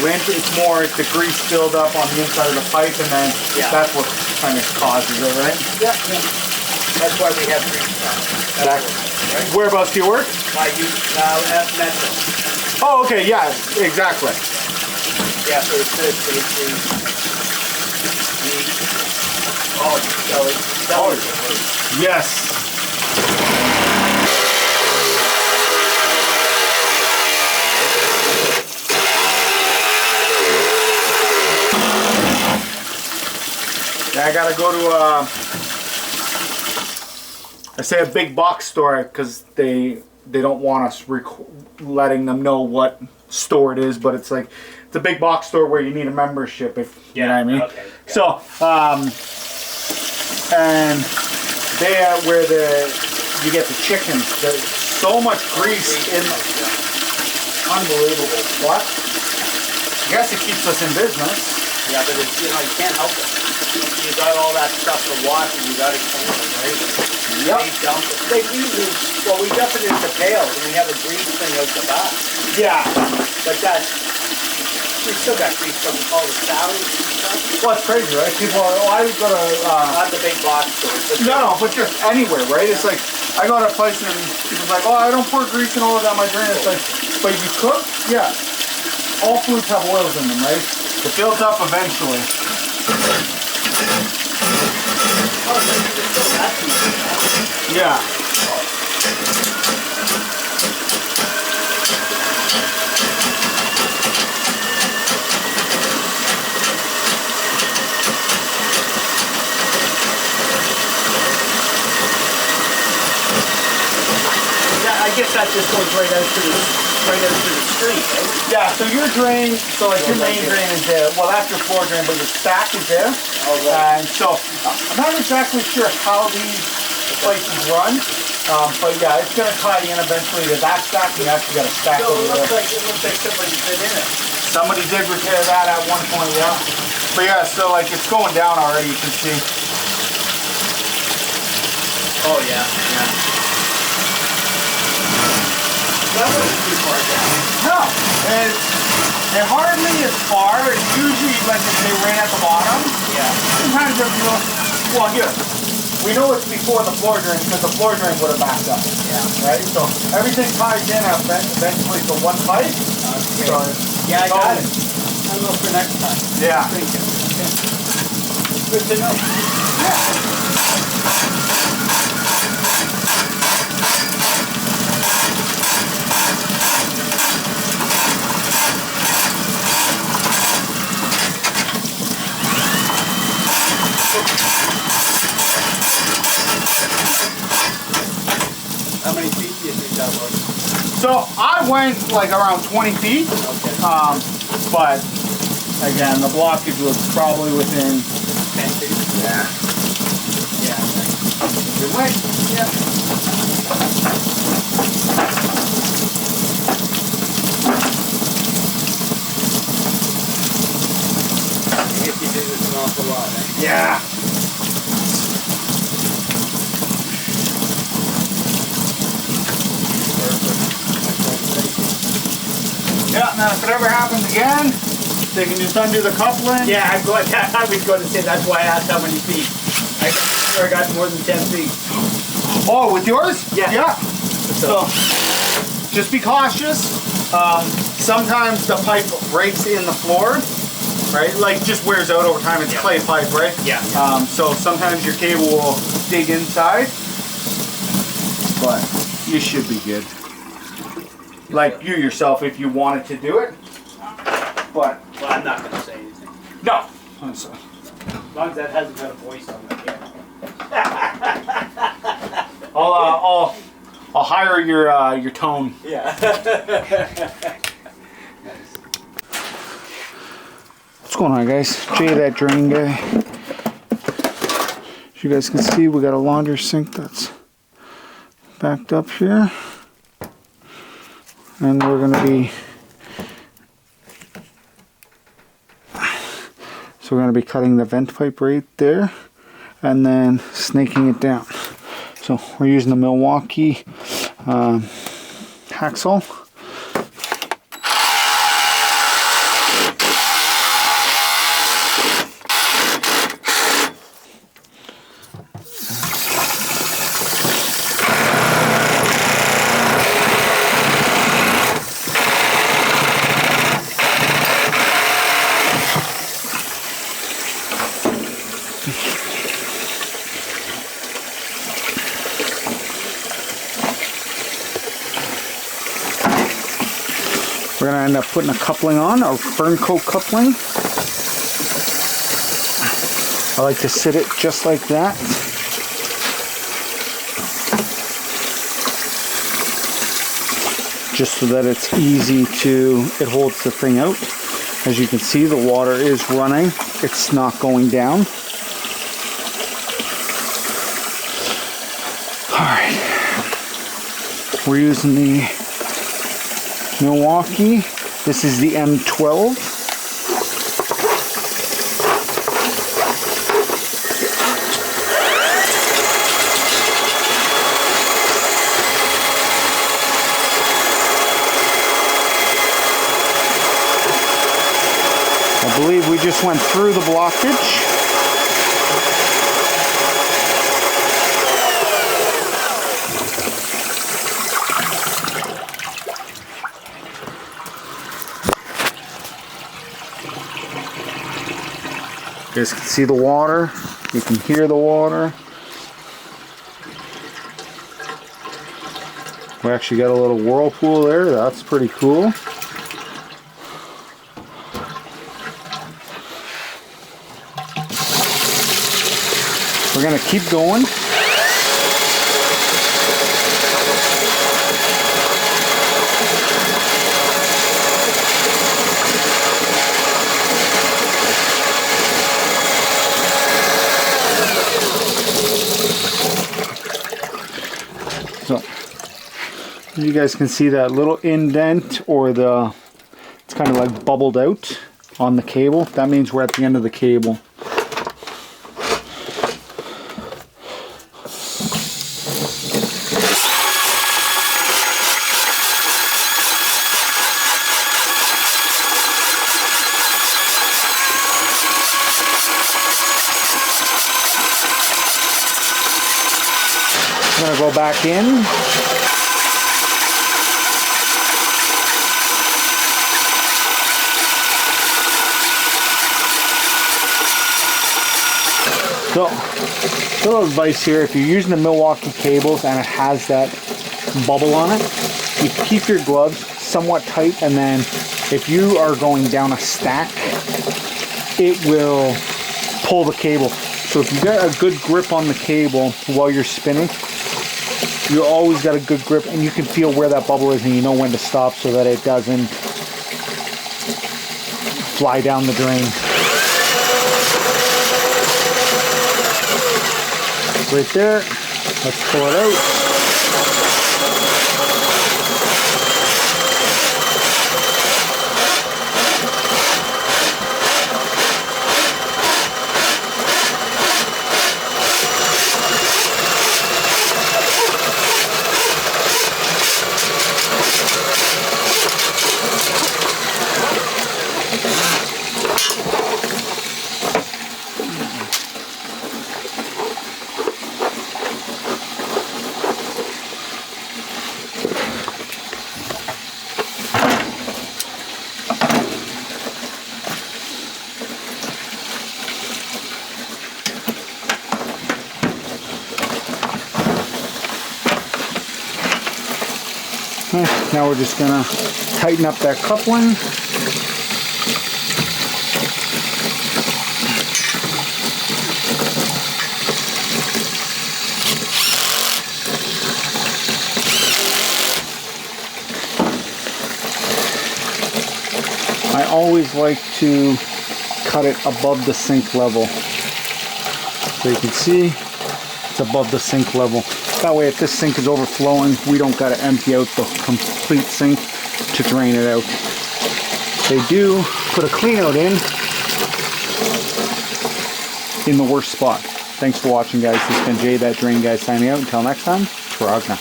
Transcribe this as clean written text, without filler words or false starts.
lint. It's more the grease filled up on the inside of the pipe, and then that's what kind of causes it, right? Yeah. That's why we have grease on it. Right? Whereabouts do you work? I use at Metro. Oh, okay, yeah, exactly. Yeah, so it's good. Oh, yes. Yeah, I gotta go to I say a big box store because they don't want us letting them know what store it is, but it's like it's a big box store where you need a membership, if you know what I mean. Okay. So and they are where you get the chickens. There's so much grease in them. Unbelievable. What? I guess it keeps us in business. Yeah, but it's, you can't help it. You got all that stuff to wash and you got to clean it, right? Yep. We dump it. They usually, well, we dump it into pails and we have a grease thing out the back. Yeah. But we still got grease from all the salads and stuff. Well, it's crazy, right? People are, I go to... Not the big box stores. No, but just anywhere, right? It's like, I go to a place and people's like, oh, I don't pour grease and all down my drain. It's like, but you cook? Yeah. All foods have oils in them, right? It builds up eventually. Yeah. I guess that just goes right out to the street, right? Yeah, so your drain, so like your main drain is there. Well, that's your floor drain, but your stack is there. Oh, right. And so I'm not exactly sure how these places run, but yeah, it's going to tie in eventually to that stack. You actually got a stack over there. It looks like somebody did in it. Somebody did repair that at one point, yeah. But yeah, so like it's going down already, you can see. Oh yeah, yeah. That wasn't too far down. No, it hardly is far. It's usually like if they ran at the bottom. Yeah. Sometimes if you know, well here, we know it's before the floor drain because the floor drain would have backed up. Yeah. Right? So everything ties in eventually to one pipe. Okay. So, yeah, I got it. I'll go for next time. Yeah. Thank you. Okay. Good to know. Yeah. How many feet do you think that was? So I went like around 20 feet. Okay. But again, the blockage was probably within 10 feet. Yeah. Yeah. Good way. Yeah. I guess you do this an awful lot, eh? Yeah. Yeah, now if it ever happens again, they can just undo the coupling. Yeah, I was going to say that's why I asked how many feet. I sure got more than 10 feet. Oh, with yours? Yeah. Yeah. So, just be cautious. Sometimes the pipe breaks in the floor, right? Like just wears out over time. It's clay pipe, right? Yeah. So sometimes your cable will dig inside, but you should be good. Like you yourself, if you wanted to do it. But Well, I'm not going to say anything. no. As long as that hasn't got a voice on it yet. I'll hire your tone. Yeah. What's going on, guys? Jay, that drain guy. As you guys can see, we got a laundry sink that's backed up here, and we're gonna be cutting the vent pipe right there, and then snaking it down. So we're using the Milwaukee hacksaw. end up putting a coupling on, a burn coat coupling. I like to sit it just like that. Just so that it's easy to, it holds the thing out. As you can see, the water is running. It's not going down. Alright. We're using the Milwaukee. This is the M12. I believe we just went through the blockage. You guys can see the water. You can hear the water. We actually got a little whirlpool there. That's pretty cool. We're going to keep going. So, you guys can see that little indent, or it's kind of like bubbled out on the cable. That means we're at the end of the cable. I'm going to go back in. So, little advice here, if you're using the Milwaukee cables and it has that bubble on it, you keep your gloves somewhat tight, and then if you are going down a stack, it will pull the cable. So if you got a good grip on the cable while you're spinning, you always got a good grip, and you can feel where that bubble is, and you know when to stop so that it doesn't fly down the drain. Right there. Let's pull it out. Now we're just gonna tighten up that coupling. I always like to cut it above the sink level. So you can see it's above the sink level. That way, if this sink is overflowing, we don't got to empty out the complete sink to drain it out. They do put a clean out in the worst spot. Thanks for watching, guys. This has been Jay, that drain guy, signing out. Until next time, Trogna.